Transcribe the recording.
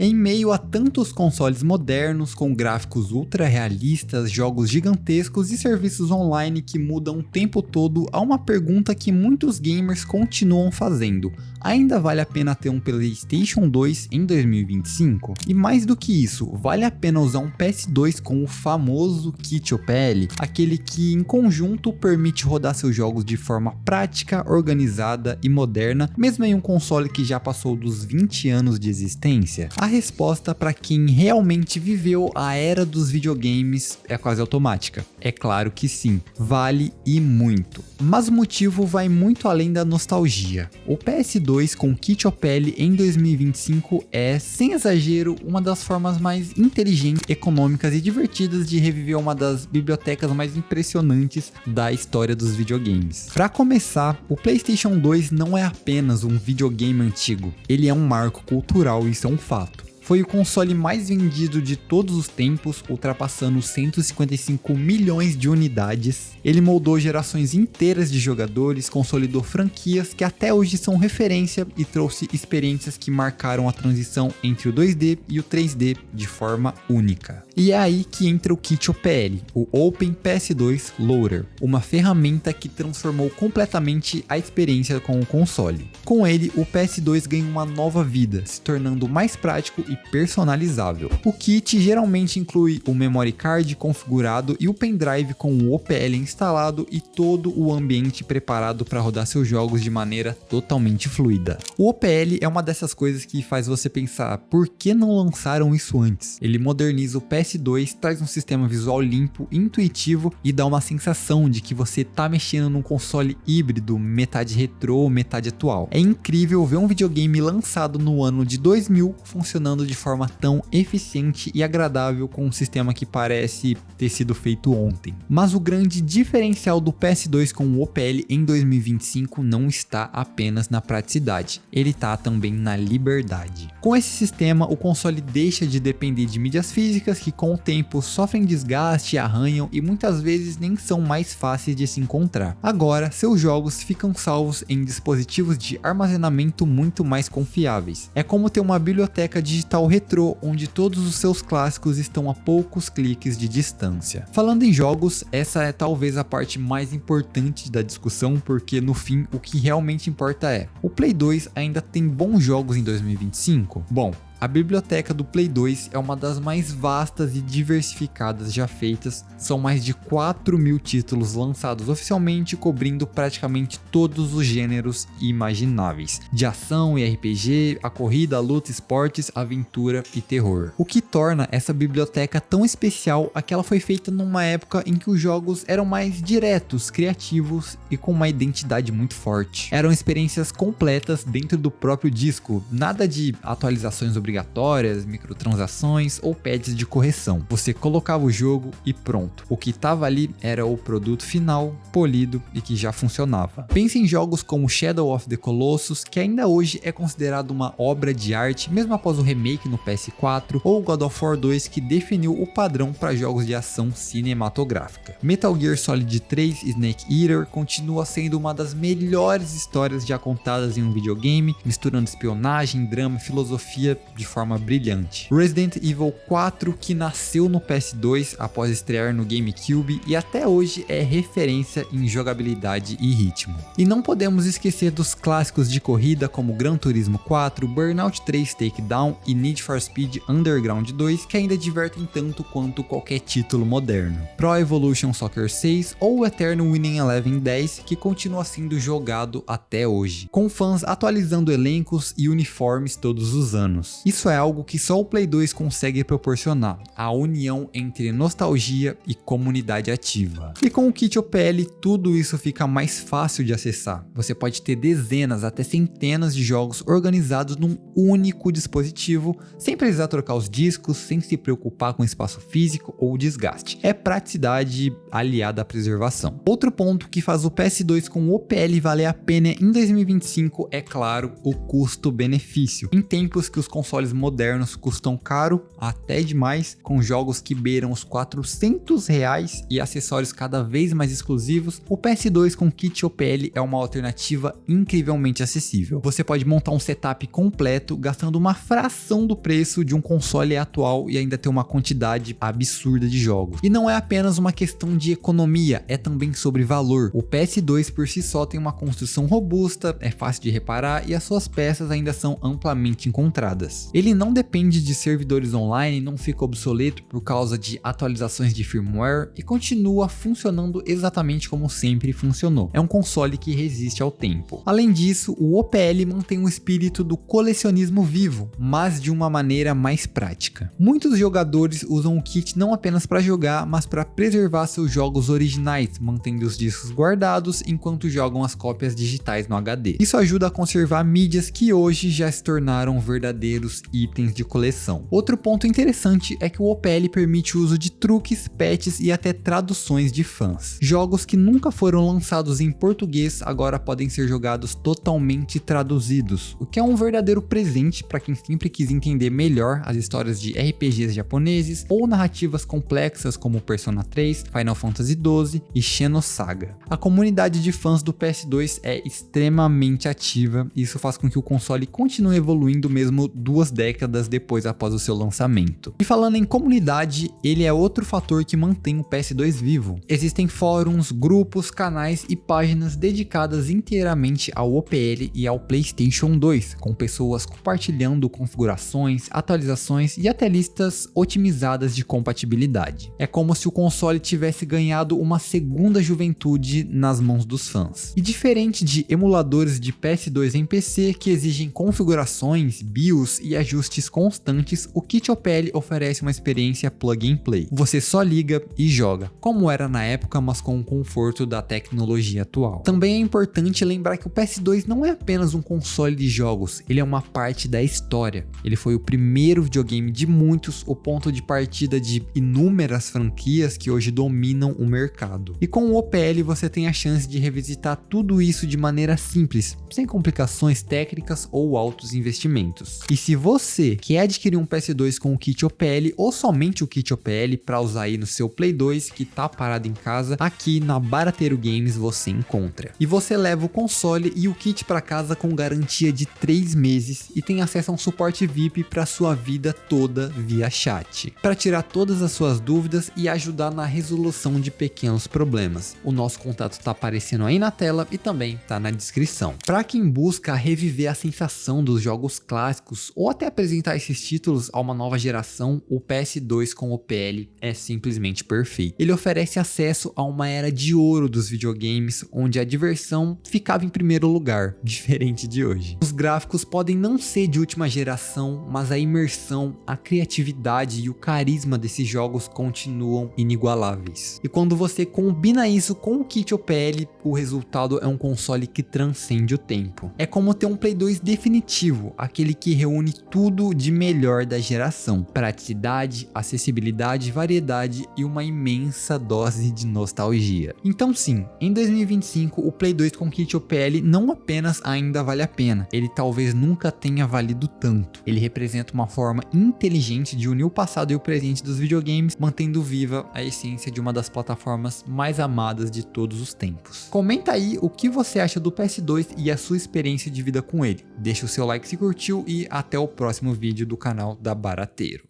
Em meio a tantos consoles modernos, com gráficos ultra realistas, jogos gigantescos e serviços online que mudam o tempo todo, há uma pergunta que muitos gamers continuam fazendo: ainda vale a pena ter um PlayStation 2 em 2025? E mais do que isso, vale a pena usar um PS2 com o famoso kit OPL, aquele que em conjunto permite rodar seus jogos de forma prática, organizada e moderna, mesmo em um console que já passou dos 20 anos de existência? A resposta para quem realmente viveu a era dos videogames é quase automática. É claro que sim, vale e muito. Mas o motivo vai muito além da nostalgia. O PS2 com kit OPL em 2025 é, sem exagero, uma das formas mais inteligentes, econômicas e divertidas de reviver uma das bibliotecas mais impressionantes da história dos videogames. Para começar, o PlayStation 2 não é apenas um videogame antigo, ele é um marco cultural, isso é um fato. Foi o console mais vendido de todos os tempos, ultrapassando 155 milhões de unidades. Ele moldou gerações inteiras de jogadores, consolidou franquias que até hoje são referência e trouxe experiências que marcaram a transição entre o 2D e o 3D de forma única. E é aí que entra o kit OPL, o Open PS2 Loader, uma ferramenta que transformou completamente a experiência com o console. Com ele, o PS2 ganha uma nova vida, se tornando mais prático e personalizável. O kit geralmente inclui o memory card configurado e o pendrive com o OPL instalado e todo o ambiente preparado para rodar seus jogos de maneira totalmente fluida. O OPL é uma dessas coisas que faz você pensar: por que não lançaram isso antes? Ele moderniza o PS2, traz um sistema visual limpo, intuitivo e dá uma sensação de que você tá mexendo num console híbrido, metade retrô, metade atual. É incrível ver um videogame lançado no ano de 2000 funcionando de forma tão eficiente e agradável com um sistema que parece ter sido feito ontem. Mas o grande diferencial do PS2 com o OPL em 2025 não está apenas na praticidade, ele está também na liberdade. Com esse sistema, o console deixa de depender de mídias físicas que com o tempo sofrem desgaste, arranham e muitas vezes nem são mais fáceis de se encontrar. Agora, seus jogos ficam salvos em dispositivos de armazenamento muito mais confiáveis. É como ter uma biblioteca digital retrô, onde todos os seus clássicos estão a poucos cliques de distância. Falando em jogos, essa é talvez a parte mais importante da discussão, porque no fim o que realmente importa é: o Play 2 ainda tem bons jogos em 2025? Bom, a biblioteca do Play 2 é uma das mais vastas e diversificadas já feitas, são mais de 4.000 títulos lançados oficialmente, cobrindo praticamente todos os gêneros imagináveis, de ação e RPG, a corrida, luta, esportes, aventura e terror. O que torna essa biblioteca tão especial é que ela foi feita numa época em que os jogos eram mais diretos, criativos e com uma identidade muito forte. Eram experiências completas dentro do próprio disco, nada de atualizações obrigatórias, microtransações ou pads de correção. Você colocava o jogo e pronto. O que estava ali era o produto final, polido e que já funcionava. Pense em jogos como Shadow of the Colossus, que ainda hoje é considerado uma obra de arte, mesmo após o remake no PS4, ou God of War 2, que definiu o padrão para jogos de ação cinematográfica. Metal Gear Solid 3 Snake Eater continua sendo uma das melhores histórias já contadas em um videogame, misturando espionagem, drama e filosofia de forma brilhante. Resident Evil 4, que nasceu no PS2 após estrear no GameCube e até hoje é referência em jogabilidade e ritmo. E não podemos esquecer dos clássicos de corrida como Gran Turismo 4, Burnout 3 Takedown e Need for Speed Underground 2, que ainda divertem tanto quanto qualquer título moderno. Pro Evolution Soccer 6 ou o eterno Winning Eleven 10, que continua sendo jogado até hoje, com fãs atualizando elencos e uniformes todos os anos. Isso é algo que só o Play 2 consegue proporcionar, a união entre nostalgia e comunidade ativa. E com o kit OPL tudo isso fica mais fácil de acessar. Você pode ter dezenas até centenas de jogos organizados num único dispositivo, sem precisar trocar os discos, sem se preocupar com espaço físico ou desgaste. É praticidade aliada à preservação. Outro ponto que faz o PS2 com o OPL valer a pena em 2025 é, claro, o custo-benefício. Em tempos que os consoles consoles modernos custam caro, até demais, com jogos que beiram os R$400 e acessórios cada vez mais exclusivos, o PS2 com kit OPL é uma alternativa incrivelmente acessível. Você pode montar um setup completo gastando uma fração do preço de um console atual e ainda ter uma quantidade absurda de jogos. E não é apenas uma questão de economia, é também sobre valor. O PS2 por si só tem uma construção robusta, é fácil de reparar e as suas peças ainda são amplamente encontradas. Ele não depende de servidores online, não fica obsoleto por causa de atualizações de firmware e continua funcionando exatamente como sempre funcionou. É um console que resiste ao tempo. Além disso, o OPL mantém o espírito do colecionismo vivo, mas de uma maneira mais prática. Muitos jogadores usam o kit não apenas para jogar, mas para preservar seus jogos originais, mantendo os discos guardados enquanto jogam as cópias digitais no HD. Isso ajuda a conservar mídias que hoje já se tornaram verdadeiros itens de coleção. Outro ponto interessante é que o OPL permite o uso de truques, patches e até traduções de fãs. Jogos que nunca foram lançados em português agora podem ser jogados totalmente traduzidos, o que é um verdadeiro presente para quem sempre quis entender melhor as histórias de RPGs japoneses ou narrativas complexas como Persona 3, Final Fantasy XII e Xenosaga. A comunidade de fãs do PS2 é extremamente ativa e isso faz com que o console continue evoluindo mesmo 2 décadas depois após o seu lançamento. E falando em comunidade, ele é outro fator que mantém o PS2 vivo. Existem fóruns, grupos, canais e páginas dedicadas inteiramente ao OPL e ao PlayStation 2, com pessoas compartilhando configurações, atualizações e até listas otimizadas de compatibilidade. É como se o console tivesse ganhado uma segunda juventude nas mãos dos fãs. E diferente de emuladores de PS2 em PC que exigem configurações, BIOS e ajustes constantes, o kit OPL oferece uma experiência plug and play. Você só liga e joga, como era na época, mas com o conforto da tecnologia atual. Também é importante lembrar que o PS2 não é apenas um console de jogos, ele é uma parte da história. Ele foi o primeiro videogame de muitos, o ponto de partida de inúmeras franquias que hoje dominam o mercado. E com o OPL você tem a chance de revisitar tudo isso de maneira simples, sem complicações técnicas ou altos investimentos. E se você quer adquirir um PS2 com o kit OPL ou somente o kit OPL para usar aí no seu Play 2 que tá parado em casa, aqui na Barateiro Games você encontra. E você leva o console e o kit para casa com garantia de 3 meses e tem acesso a um suporte VIP para sua vida toda via chat, para tirar todas as suas dúvidas e ajudar na resolução de pequenos problemas. O nosso contato tá aparecendo aí na tela e também tá na descrição. Para quem busca reviver a sensação dos jogos clássicos ou até apresentar esses títulos a uma nova geração, o PS2 com OPL é simplesmente perfeito. Ele oferece acesso a uma era de ouro dos videogames, onde a diversão ficava em primeiro lugar, diferente de hoje. Os gráficos podem não ser de última geração, mas a imersão, a criatividade e o carisma desses jogos continuam inigualáveis. E quando você combina isso com o kit OPL, o resultado é um console que transcende o tempo. É como ter um Play 2 definitivo, aquele que reúne tudo de melhor da geração: praticidade, acessibilidade, variedade e uma imensa dose de nostalgia. Então sim, em 2025 o Play 2 com kit OPL não apenas ainda vale a pena, ele talvez nunca tenha valido tanto. Ele representa uma forma inteligente de unir o passado e o presente dos videogames, mantendo viva a essência de uma das plataformas mais amadas de todos os tempos. Comenta aí o que você acha do PS2 e a sua experiência de vida com ele. Deixa o seu like se curtiu e até o próximo vídeo do canal da Barateiro.